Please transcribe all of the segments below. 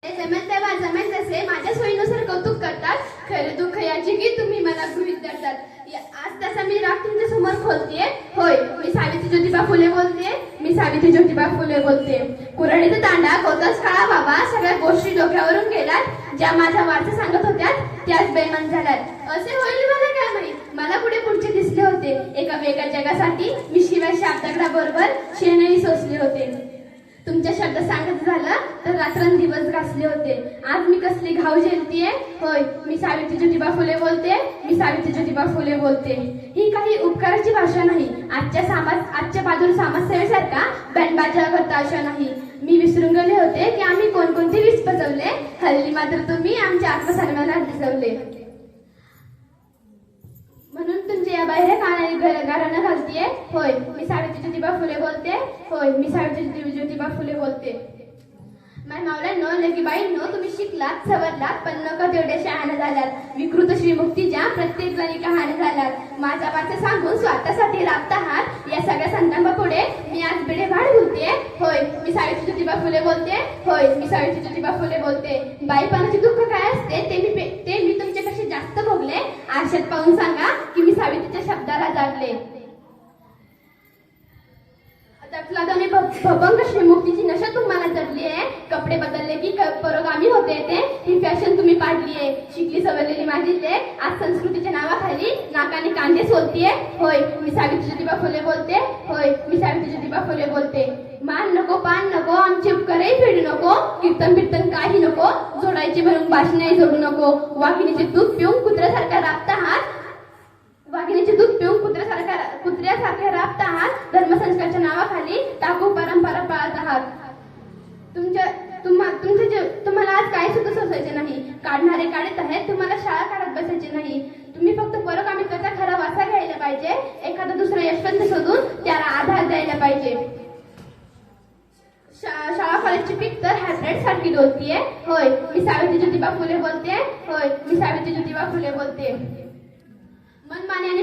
जमेल तसे माझ्या सोयीनुसार कौतुक करतात. खरे दुःख याचे की तुम्ही मला गृहीत धरतात. आज तसा मी राग तुमच्या समोर खोलतेय. होय, मी सावित्री ज्योतिबा फुले बोलते. मी सावित्री ज्योतिबा फुले बोलते. कुऱ्हाडीचा तांडा कोणताच काळा बाबा सगळ्या गोष्टी डोक्यावरून गेल्यात. ज्या माझ्या वारसा सांगत होत्या त्याच बेमान झाल्यात. असे होईल मला काय माहित. मला पुढचे दिसले होते. एका वेगळ्या जगासाठी मी शिवाय शाब्दागडाबरोबर शेणही सोसले होते. तुमच्या शब्द सांगत झालं तर रात्रंदिवस घासले होते. आज मी कसली घाव झेलतीये. होय, मी सावित्री ज्योतिबा फुले बोलते. मी सावित्री ज्योतिबा फुले बोलते. ही काही उपकाराची भाषा नाही. आजच्या बहादूर समाजसेवेसारखा बँडबाजा करता अशा नाही. मी विसरून गेले होते की आम्ही कोणकोणते वीस बजवले. हल्ली मात्र तुम्ही आमच्या आत्मसन्मानात भिजवले. म्हणून तुमच्या या बाहेर कानाने गारणं घालतीये. होय, मी सावित्री ज्योतिबा फुले बोलते. होय, मी सावित्री ज्योतिबा फुले बोलते. माय मावल्यांनो, लेकीबाईंनो, तुम्ही शिकलात, सवरलात, पण नका तेवढ्या शहाण्या झाल्यात. विकृत श्रीमुक्तीच्या प्रत्येक जणी कहाण्या झाल्यात. माझ्या वाचा सांगून स्वतःसाठी राबता आहात. या सगळ्या संतांपुढे मी आज बेडेभाड बोलते. होय, मी सावित्री ज्योतिबा फुले बोलते. होय, मी सावित्री ज्योतिबा फुले बोलते. बाईपणाचे दुःख काय असते ते मी तुमच्यापेक्षा जास्त भोगले. आरशात पाहून सांगा की मी सावित्रीच्या शब्दाला जागले. तटलादाने भभंग श्रीमुक्तीची नशा तुम्हाला चढली आहे. कपडे बदलले की परोगामी होते ते. ही फॅशन तुम्ही पाडली आहे. शिकली सवरलेली माझी लेक आज संस्कृतीच्या नावाखाली नाकाने कांदे सोलतीये. होय, मी सावित्री ज्योतिबा फुले बोलते. होय, मी सावित्री ज्योतिबा फुले बोलते. मान नको, पान नको, आमचे उपकारही फेडू नको. कीर्तन काही नको. जोडायचे म्हणून भाषणही जोडू नको. वाघिणीचे दूध पिऊन कुत्र्यासारखा राबता आहात. वाघिणीचे दूध पिऊन कुत्र्यासारखे राबत आहात. धर्मसंस्काराच्या नावाखाली टाकू परंपरा पाळत आहात. तुम्हाला आज काय सुद्धा सोसायचे नाही. काढणारे काढत आहेत, तुम्हाला शाळा काढत बसायचे नाही. तुम्ही फक्त परोगामित्वाचा खरा वासा घ्यायला पाहिजे. एखादा दुसरा यशवंत शोधून त्याला आधार द्यायला पाहिजे. शाळा कॉलेजची पीक तर हायब्रिड सारखी डोलतीये. होय, मी सावित्री ज्योतिबा फुले बोलते. होय, मी सावित्री ज्योतिबा फुले बोलते. मनमानी आणि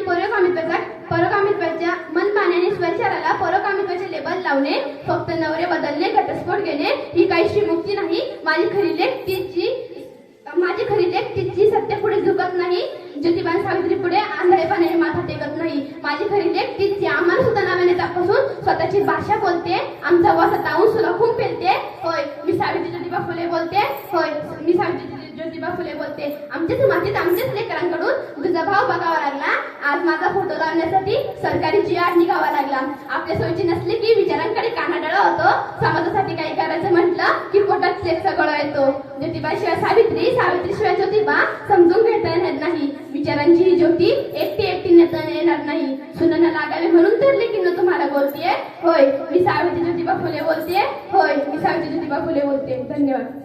मनमानी स्वरचाराला परोकामित्वाचे लेबल लावणे, फक्त नवरे बदलणे, घटस्फोट घेणे ही काही श्रीमुक्ती नाही. माझी खरी लेख तिची सत्य पुढे झुकत नाही. ज्योतिबा सावित्री पुढे आंधळेपणाने माथा टेकत नाही. माझी खरी लेख तिची आम्हाला सुद्धा नावाने तपासून स्वतःची भाषा बोलते. आमचा वासा तावून सुलाखून पेलते. होय, मी सावित्री ज्योतिबा फुले बोलते. होय, मी सावित्री ज्योतिबा फुले बोलते. आमच्याच मातीत आमच्याच लेकरांकडून तुझा भाव बघावा लागला. आज माझा फोटो लावण्यासाठी सरकारी जिआर निघावा लागला. आपल्या सोयीची नसली की विचारांकडे कानाडोळा होतो. समाजासाठी काही करायचं म्हटलं की पोटात सेक्स गळा येतो. ज्योतिबा शिवाय सावित्री, सावित्री शिवाय ज्योतिबा समजून घेता येणार नाही. विचारांची ही ज्योती एकटी नेता येणार नाही. सुनांना लागावे म्हणून तर लेकींना तुम्हाला बोलतेय. होय, मी सावित्री ज्योतिबा फुले बोलते. होय, मी सावित्री ज्योतिबा फुले बोलते. धन्यवाद.